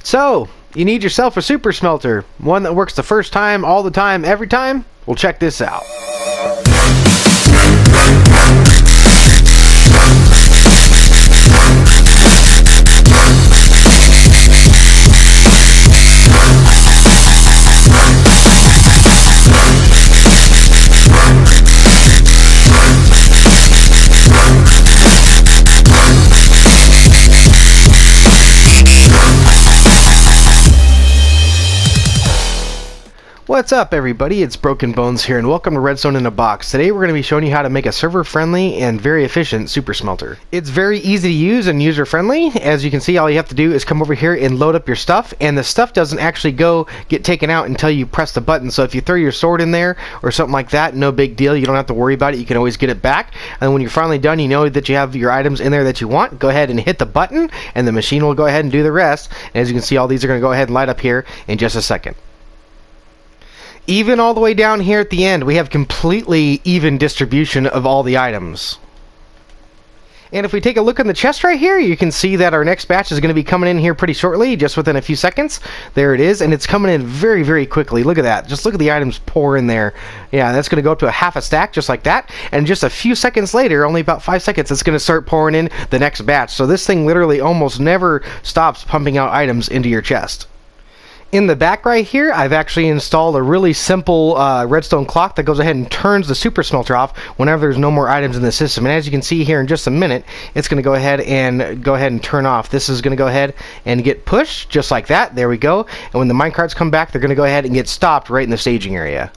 So, you need yourself a super smelter, one that works the first time, all the time, every time? Well, check this out. What's up everybody, it's Broken Bones here and welcome to Redstone in a Box. Today we're going to be showing you how to make a server-friendly and very efficient super smelter. It's very easy to use and user-friendly. As you can see, all you have to do is come over here and load up your stuff, and the stuff doesn't actually get taken out until you press the button. So if you throw your sword in there or something like that, no big deal, you don't have to worry about it, you can always get it back. And when you're finally done, you know that you have your items in there that you want, go ahead and hit the button and the machine will go ahead and do the rest. And as you can see, all these are going to go ahead and light up here in just a second. Even all the way down here at the end, we have completely even distribution of all the items. And if we take a look in the chest right here, you can see that our next batch is going to be coming in here pretty shortly, just within a few seconds. There it is, and it's coming in very, very quickly. Look at that. Just look at the items pour in there. Yeah, that's going to go up to a half a stack, just like that. And just a few seconds later, only about 5 seconds, it's going to start pouring in the next batch. So this thing literally almost never stops pumping out items into your chest. In the back right here, I've actually installed a really simple redstone clock that goes ahead and turns the super smelter off whenever there's no more items in the system. And as you can see here in just a minute, it's going to go ahead and turn off. This is going to go ahead and get pushed just like that. There we go. And when the minecarts come back, they're going to go ahead and get stopped right in the staging area.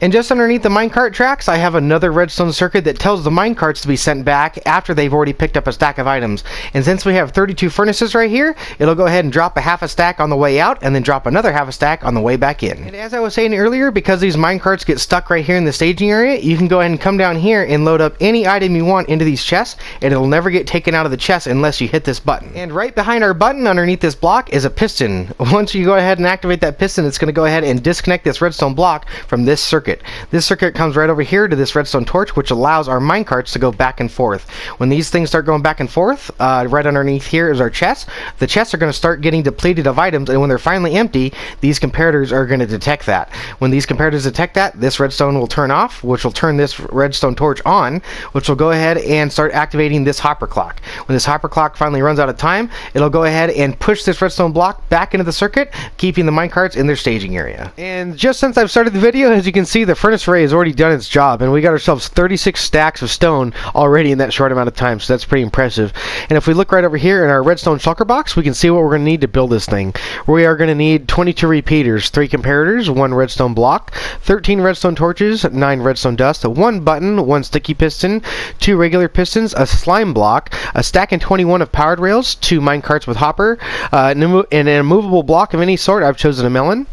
And just underneath the minecart tracks, I have another redstone circuit that tells the minecarts to be sent back after they've already picked up a stack of items. And since we have 32 furnaces right here, it'll go ahead and drop a half a stack on the way out and then drop another half a stack on the way back in. And as I was saying earlier, because these minecarts get stuck right here in the staging area, you can go ahead and come down here and load up any item you want into these chests, and it'll never get taken out of the chest unless you hit this button. And right behind our button underneath this block is a piston. Once you go ahead and activate that piston, it's going to go ahead and disconnect this redstone block from this circuit. This circuit comes right over here to this redstone torch, which allows our minecarts to go back and forth. When these things start going back and forth, right underneath here is our chest. The chests are going to start getting depleted of items, and when they're finally empty, these comparators are going to detect that. When these comparators detect that, this redstone will turn off, which will turn this redstone torch on, which will go ahead and start activating this hopper clock. When this hopper clock finally runs out of time, it'll go ahead and push this redstone block back into the circuit, keeping the minecarts in their staging area. And just since I've started the video, as you can see, the furnace array has already done its job, and we got ourselves 36 stacks of stone already in that short amount of time, so that's pretty impressive. And if we look right over here in our redstone shulker box, we can see what we're going to need to build this thing. We are going to need 22 repeaters, 3 comparators, 1 redstone block, 13 redstone torches, 9 redstone dust, 1 button, 1 sticky piston, 2 regular pistons, a slime block, a stack and 21 of powered rails, 2 minecarts with hopper, and an immovable block of any sort. I've chosen a melon.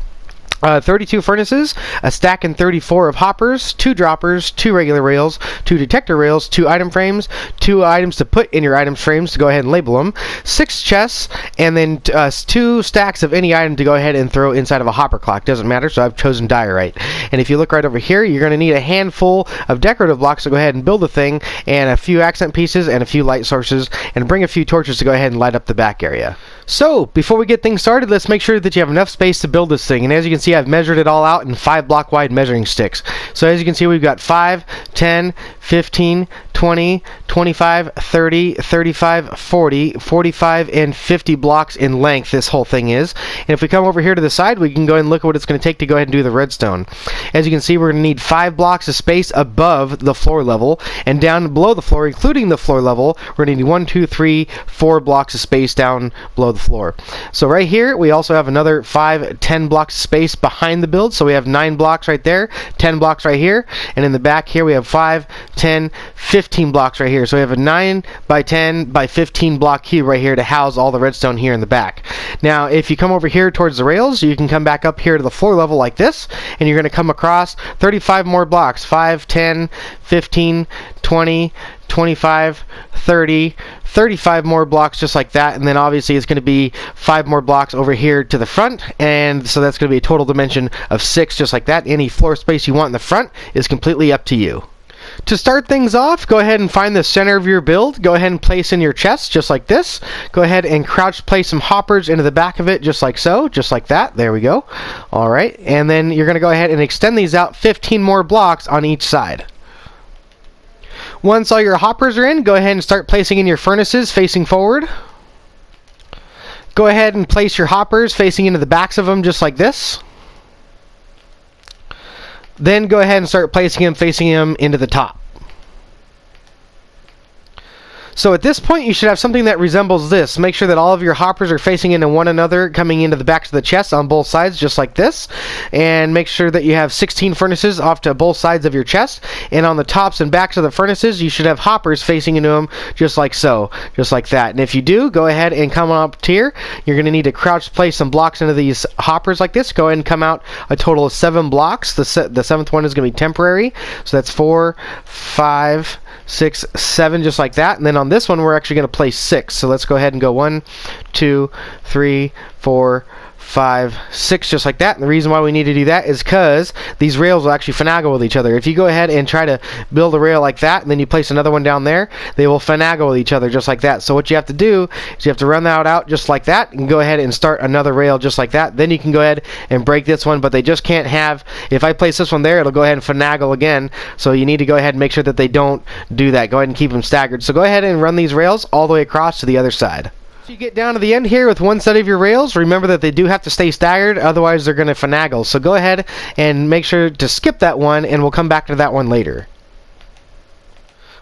32 furnaces, a stack and 34 of hoppers, 2 droppers, 2 regular rails, 2 detector rails, 2 item frames, 2 items to put in your items frames to go ahead and label them, 6 chests, and then 2 stacks of any item to go ahead and throw inside of a hopper clock. Doesn't matter, so I've chosen diorite. And if you look right over here, you're going to need a handful of decorative blocks to go ahead and build the thing, and a few accent pieces, and a few light sources, and bring a few torches to go ahead and light up the back area. So, before we get things started, let's make sure that you have enough space to build this thing. And as you can see, I've measured it all out in 5 block wide measuring sticks. So as you can see, we've got 5, 10, 15, 20, 25, 30, 35, 40, 45, and 50 blocks in length this whole thing is. And if we come over here to the side, we can go ahead and look at what it's going to take to go ahead and do the redstone. As you can see, we're going to need 5 blocks of space above the floor level, and down below the floor, including the floor level, we're going to need 1, 2, 3, 4 blocks of space down below the floor. So right here, we also have another 5, 10 blocks of space behind the build. So we have 9 blocks right there, 10 blocks right here, and in the back here we have 5, 10, 15 blocks right here. So we have a 9 by 10 by 15 block cube right here to house all the redstone here in the back. Now if you come over here towards the rails, you can come back up here to the floor level like this, and you're going to come across 35 more blocks, 5, 10, 15, 20, 25, 30, 35 more blocks just like that, and then obviously it's going to be 5 more blocks over here to the front, and so that's going to be a total dimension of 6 just like that. Any floor space you want in the front is completely up to you. To start things off, go ahead and find the center of your build. Go ahead and place in your chest just like this. Go ahead and crouch place some hoppers into the back of it just like so, just like that. There we go. All right, and then you're going to go ahead and extend these out 15 more blocks on each side. Once all your hoppers are in, go ahead and start placing in your furnaces facing forward. Go ahead and place your hoppers facing into the backs of them just like this. Then go ahead and start placing them facing them into the top. So at this point, you should have something that resembles this. Make sure that all of your hoppers are facing into one another, coming into the backs of the chest on both sides, just like this. And make sure that you have 16 furnaces off to both sides of your chest. And on the tops and backs of the furnaces, you should have hoppers facing into them, just like so, just like that. And if you do, go ahead and come up here. You're going to need to crouch place some blocks into these hoppers like this. Go ahead and come out a total of 7 blocks. The seventh one is going to be temporary. So that's 4, 5, 6, 7, just like that. And then on this one, we're actually going to place 6. So let's go ahead and go 1, 2, 3, 4, 5, 6, just like that. And the reason why we need to do that is because these rails will actually finagle with each other. If you go ahead and try to build a rail like that, and then you place another one down there, they will finagle with each other just like that. So what you have to do is you have to run that out just like that, and go ahead and start another rail just like that. Then you can go ahead and break this one, but they just can't have, if I place this one there, it'll go ahead and finagle again. So you need to go ahead and make sure that they don't do that. Go ahead and keep them staggered. So go ahead and run these rails all the way across to the other side. You get down to the end here with one set of your rails. Remember that they do have to stay staggered, otherwise they're going to finagle. So go ahead and make sure to skip that one, and we'll come back to that one later.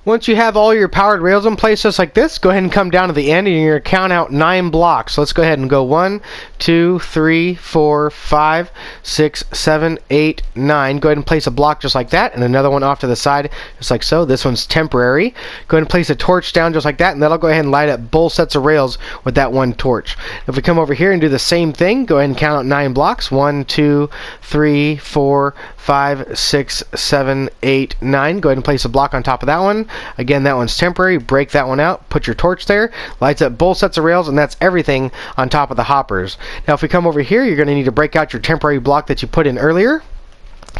Once you have all your powered rails in place just like this, go ahead and come down to the end, and you're going to count out 9 blocks. So let's go ahead and go 1, 2, 3, 4, 5, 6, 7, 8, 9. Go ahead and place a block just like that, and another one off to the side just like so. This one's temporary. Go ahead and place a torch down just like that, and that'll go ahead and light up both sets of rails with that one torch. If we come over here and do the same thing, go ahead and count out 9 blocks. 1, 2, 3, 4, 5, 6, 7, 8, 9. Go ahead and place a block on top of that one. Again, that one's temporary. Break that one out. Put your torch there. Lights up both sets of rails, and that's everything on top of the hoppers. Now, if we come over here, you're going to need to break out your temporary block that you put in earlier.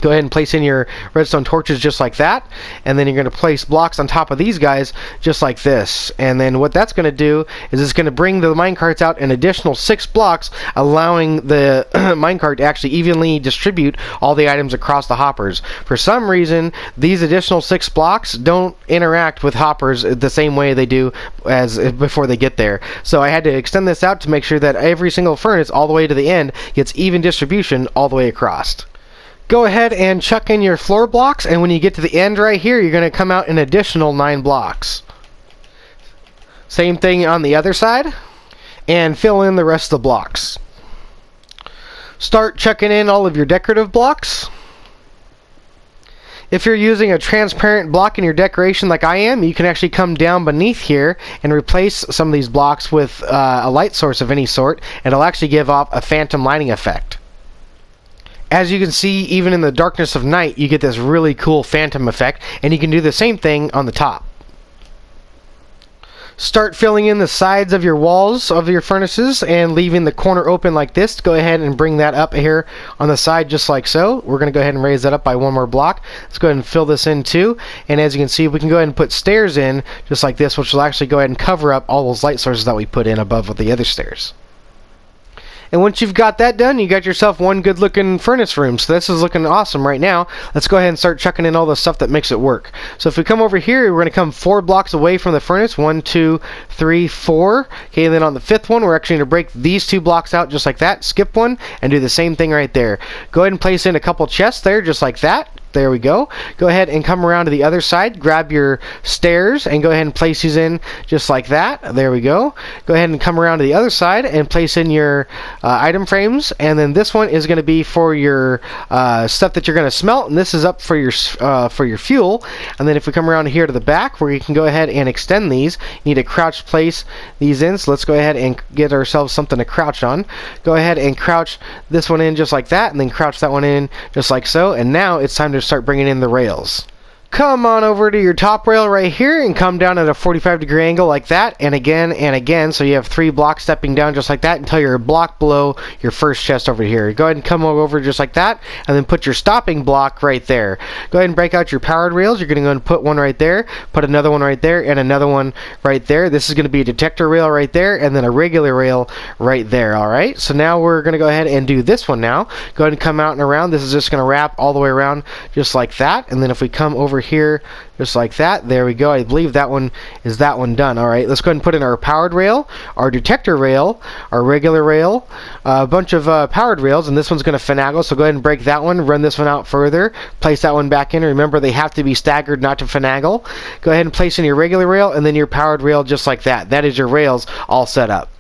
Go ahead and place in your redstone torches just like that, and then you're going to place blocks on top of these guys just like this. And then what that's going to do is it's going to bring the minecarts out an additional 6 blocks, allowing the minecart to actually evenly distribute all the items across the hoppers. For some reason, these additional 6 blocks don't interact with hoppers the same way they do as before they get there. So I had to extend this out to make sure that every single furnace all the way to the end gets even distribution all the way across. Go ahead and chuck in your floor blocks, and when you get to the end right here, you're going to come out an additional 9 blocks. Same thing on the other side, and fill in the rest of the blocks. Start chucking in all of your decorative blocks. If you're using a transparent block in your decoration like I am, you can actually come down beneath here and replace some of these blocks with a light source of any sort, and it'll actually give off a phantom lighting effect. As you can see, even in the darkness of night, you get this really cool phantom effect, and you can do the same thing on the top. Start filling in the sides of your walls of your furnaces and leaving the corner open like this. Go ahead and bring that up here on the side just like so. We're going to go ahead and raise that up by 1 more block. Let's go ahead and fill this in too. And as you can see, we can go ahead and put stairs in just like this, which will actually go ahead and cover up all those light sources that we put in above with the other stairs. And once you've got that done, you got yourself one good looking furnace room. So this is looking awesome right now. Let's go ahead and start chucking in all the stuff that makes it work. So if we come over here, we're going to come 4 blocks away from the furnace. 1, 2, 3, 4. Okay, and then on the 5th one, we're actually going to break these 2 blocks out just like that. Skip one and do the same thing right there. Go ahead and place in a couple chests there just like that. There we go. Go ahead and come around to the other side. Grab your stairs and go ahead and place these in just like that. There we go. Go ahead and come around to the other side and place in your item frames. And then this one is going to be for your stuff that you're going to smelt, and this is up for your fuel. And then if we come around here to the back, where you can go ahead and extend these, you need to crouch place these in. So let's go ahead and get ourselves something to crouch on. Go ahead and crouch this one in just like that, and then crouch that one in just like so. And now it's time to start bringing in the rails. Come on over to your top rail right here and come down at a 45-degree angle like that, and again, so you have 3 blocks stepping down just like that until you're a block below your first chest over here. Go ahead and come over just like that, and then put your stopping block right there. Go ahead and break out your powered rails. You're going to go and put one right there, put another one right there, and another one right there. This is going to be a detector rail right there, and then a regular rail right there, alright? So now we're going to go ahead and do this one now. Go ahead and come out and around. This is just going to wrap all the way around just like that, and then if we come over here just like that, there we go. I believe that one is done. Alright, let's go ahead and put in our powered rail, our detector rail, our regular rail, a bunch of powered rails, and this one's going to finagle, so go ahead and break that one, run this one out further, place that one back in. Remember, they have to be staggered, not to finagle. Go ahead and place in your regular rail and then your powered rail just like that. That is your rails all set up.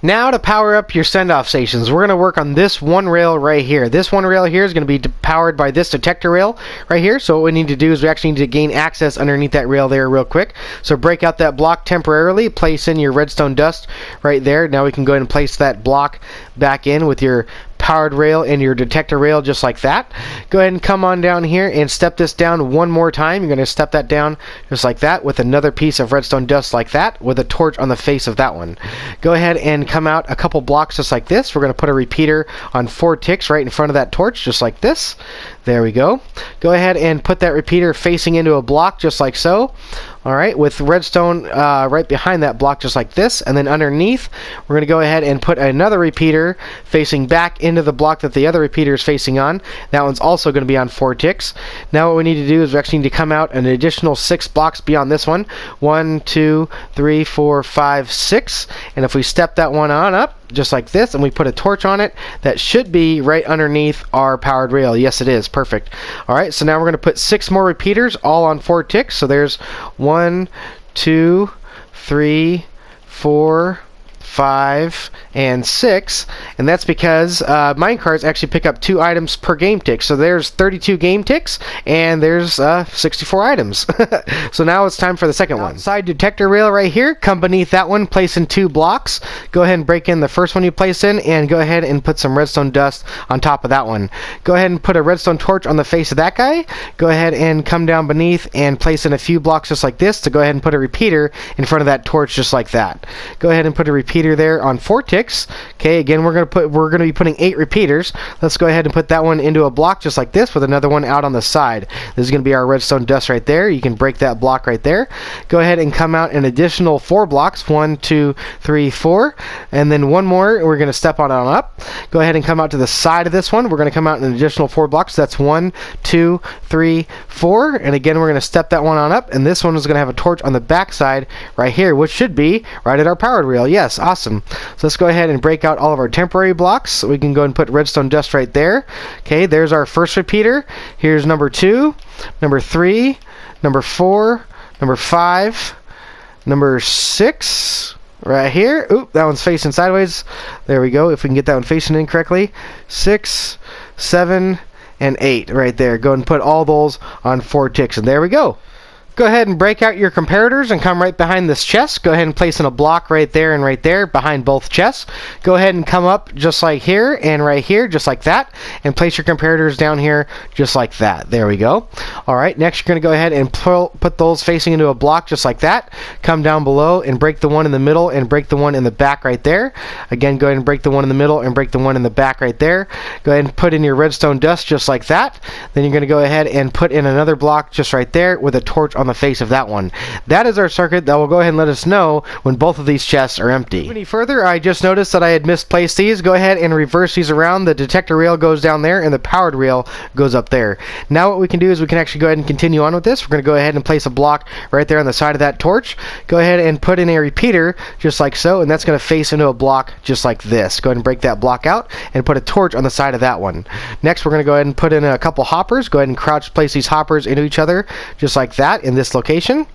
Now to power up your send-off stations, we're going to work on this one rail right here. This one rail here is going to be powered by this detector rail right here. So what we need to do is we actually need to gain access underneath that rail there real quick. So break out that block temporarily, place in your redstone dust right there. Now we can go ahead and place that block back in with your powered rail and your detector rail just like that. Go ahead and come on down here and step this down one more time. You're going to step that down just like that with another piece of redstone dust like that with a torch on the face of that one. Go ahead and come out a couple blocks just like this. We're going to put a repeater on 4 ticks right in front of that torch just like this. There we go. Go ahead and put that repeater facing into a block just like so. Alright, with redstone right behind that block just like this, and then underneath we're going to go ahead and put another repeater facing back into the block that the other repeater is facing on. That one's also going to be on 4 ticks. Now what we need to do is we actually need to come out an additional 6 blocks beyond this one. 1, 2, 3, 4, 5, 6. And if we step that one on up just like this and we put a torch on it, that should be right underneath our powered rail. Yes, it is. Perfect. Alright, so now we're going to put 6 more repeaters all on 4 ticks. So there's 1, 2, 3, 4, 5, and 6, and that's because minecarts actually pick up 2 items per game tick. So there's 32 game ticks, and there's 64 items. So now it's time for the second one. Outside detector rail right here, come beneath that one, place in 2 blocks. Go ahead and break in the first one you place in, and go ahead and put some redstone dust on top of that one. Go ahead and put a redstone torch on the face of that guy. Go ahead and come down beneath and place in a few blocks just like this to go ahead and put a repeater in front of that torch just like that. Go ahead and put a repeater there on 4 ticks. Okay, again we're going to be putting 8 repeaters. Let's go ahead and put that one into a block just like this with another one out on the side. This is going to be our redstone dust right there. You can break that block right there. Go ahead and come out an additional 4 blocks. 1, 2, 3, 4, and then one more we're going to step on up. Go ahead and come out to the side of this one. We're going to come out an additional 4 blocks. That's 1, 2, 3, 4, and again we're going to step that one on up, and this one is going to have a torch on the back side right here, which should be right at our powered rail. Yes, awesome. So let's go ahead and break out all of our temporary blocks. So we can go and put redstone dust right there. Okay, there's our first repeater. Here's number 2, number 3, number 4, number 5, number 6, right here. Oop, that one's facing sideways. There we go. If we can get that one facing in correctly. 6, 7, and 8 right there. Go and put all those on 4 ticks, and there we go. Go ahead and break out your comparators and come right behind this chest. Go ahead and place in a block right there and right there behind both chests. Go ahead and come up just like here and right here, just like that, and place your comparators down here just like that. There we go. Alright, next you're going to go ahead and put those facing into a block just like that. Come down below and break the one in the middle and break the one in the back right there. Again, go ahead and break the one in the middle and break the one in the back right there. Go ahead and put in your redstone dust just like that. Then you're going to go ahead and put in another block just right there with a torch on the face of that one. That is our circuit that will go ahead and let us know when both of these chests are empty. Any further, I just noticed that I had misplaced these. Go ahead and reverse these around. The detector rail goes down there and the powered rail goes up there. Now what we can do is we can actually go ahead and continue on with this. We're going to go ahead and place a block right there on the side of that torch. Go ahead and put in a repeater just like so, and that's going to face into a block just like this. Go ahead and break that block out and put a torch on the side of that one. Next we're going to go ahead and put in a couple hoppers. Go ahead and crouch place these hoppers into each other just like that in this location.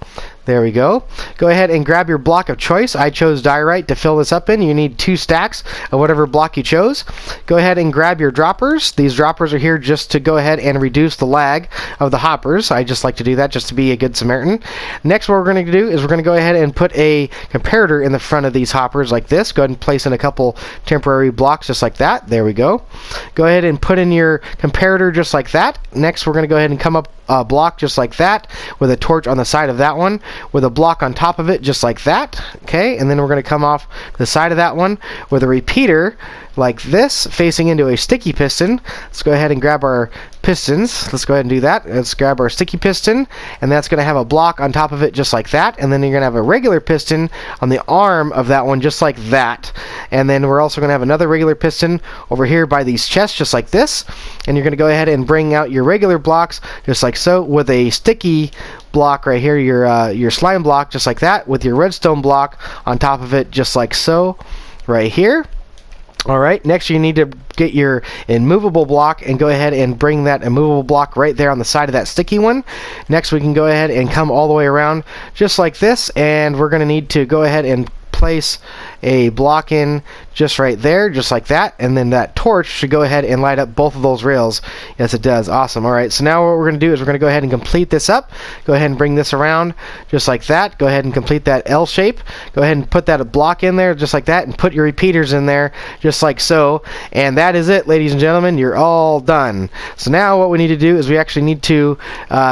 There we go. Go ahead and grab your block of choice. I chose diorite to fill this up in. You need 2 stacks of whatever block you chose. Go ahead and grab your droppers. These droppers are here just to go ahead and reduce the lag of the hoppers. I just like to do that just to be a good Samaritan. Next, what we're going to do is we're going to go ahead and put a comparator in the front of these hoppers like this. Go ahead and place in a couple temporary blocks just like that. There we go. Go ahead and put in your comparator just like that. Next, we're going to go ahead and come up a block just like that with a torch on the side of that one with a block on top of it just like that. Okay, and then we're going to come off the side of that one with a repeater like this facing into a sticky piston. Let's go ahead and grab our pistons. Let's go ahead and do that. Let's grab our sticky piston, and that's going to have a block on top of it just like that, and then you're going to have a regular piston on the arm of that one just like that, and then we're also going to have another regular piston over here by these chests just like this, and you're going to go ahead and bring out your regular blocks just like so with a sticky block right here, your slime block just like that with your redstone block on top of it just like so right here. Alright, next you need to get your immovable block and go ahead and bring that immovable block right there on the side of that sticky one. Next we can go ahead and come all the way around just like this, and we're going to need to go ahead and place a block in just right there, just like that, and then that torch should go ahead and light up both of those rails. Yes, it does. Awesome. Alright, so now what we're going to do is we're going to go ahead and complete this up. Go ahead and bring this around just like that. Go ahead and complete that L shape. Go ahead and put that block in there just like that, and put your repeaters in there just like so. And that is it, ladies and gentlemen. You're all done. So now what we need to do is we actually need to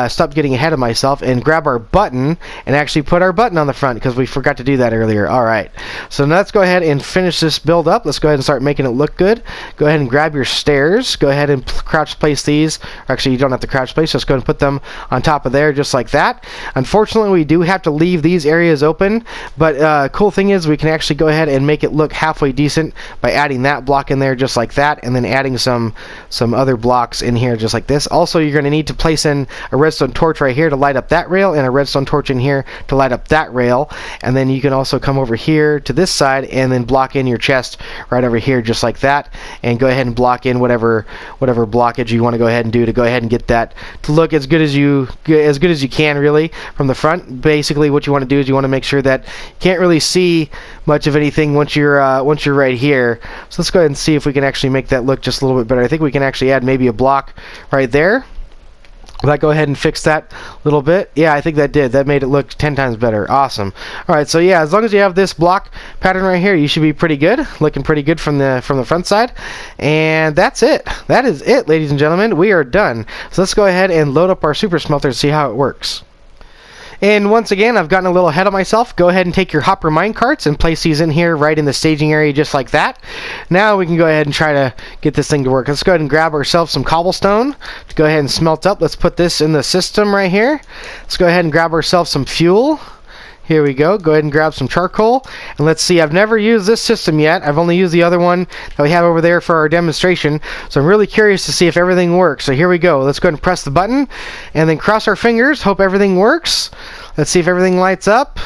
stop getting ahead of myself and grab our button and actually put our button on the front because we forgot to do that earlier. Alright, so now let's go ahead and finish this build up. Let's go ahead and start making it look good. Go ahead and grab your stairs. Go ahead and crouch place these. Actually, you don't have to crouch place. Just go ahead and put them on top of there just like that. Unfortunately, we do have to leave these areas open, but cool thing is we can actually go ahead and make it look halfway decent by adding that block in there just like that, and then adding some other blocks in here just like this. Also, you're going to need to place in a redstone torch right here to light up that rail, and a redstone torch in here to light up that rail, and then you can also come over here to this side and then block in your chest right over here just like that, and go ahead and block in whatever blockage you want to go ahead and do to go ahead and get that to look as good as you can really from the front. Basically what you want to do is you want to make sure that you can't really see much of anything once you're right here. So let's go ahead and see if we can actually make that look just a little bit better. I think we can actually add maybe a block right there. Will that go ahead and fix that a little bit? Yeah, I think that did. That made it look 10 times better. Awesome. Alright, so yeah, as long as you have this block pattern right here, you should be pretty good. Looking pretty good from the front side. And that's it. That is it, ladies and gentlemen. We are done. So let's go ahead and load up our super smelter and see how it works. And once again, I've gotten a little ahead of myself. Go ahead and take your hopper mine carts and place these in here right in the staging area just like that. Now we can go ahead and try to get this thing to work. Let's go ahead and grab ourselves some cobblestone to go ahead and smelt up. Let's put this in the system right here. Let's go ahead and grab ourselves some fuel. Here we go. Go ahead and grab some charcoal. And let's see, I've never used this system yet. I've only used the other one that we have over there for our demonstration. So I'm really curious to see if everything works. So here we go. Let's go ahead and press the button and then cross our fingers. Hope everything works. Let's see if everything lights up.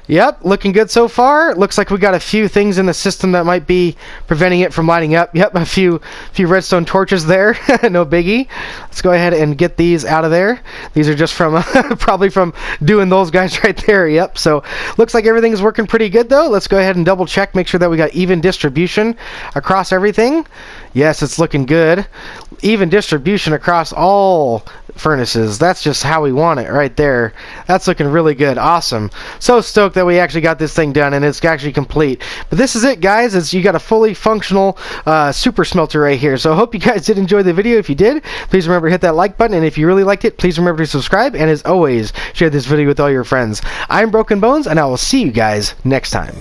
Yep, looking good so far. Looks like we got a few things in the system that might be preventing it from lighting up. Yep, a few redstone torches there. No biggie. Let's go ahead and get these out of there. These are just from probably from doing those guys right there. Yep, so looks like everything's working pretty good though. Let's go ahead and double check, make sure that we got even distribution across everything. Yes, it's looking good. Even distribution across all furnaces. That's just how we want it right there. That's looking really good. Awesome. So stoked that we actually got this thing done and it's actually complete. But this is it, guys. You got a fully functional super smelter right here. So I hope you guys did enjoy the video. If you did, please remember to hit that like button, and if you really liked it, please remember to subscribe, and as always, share this video with all your friends. I'm Broken Bones, and I will see you guys next time.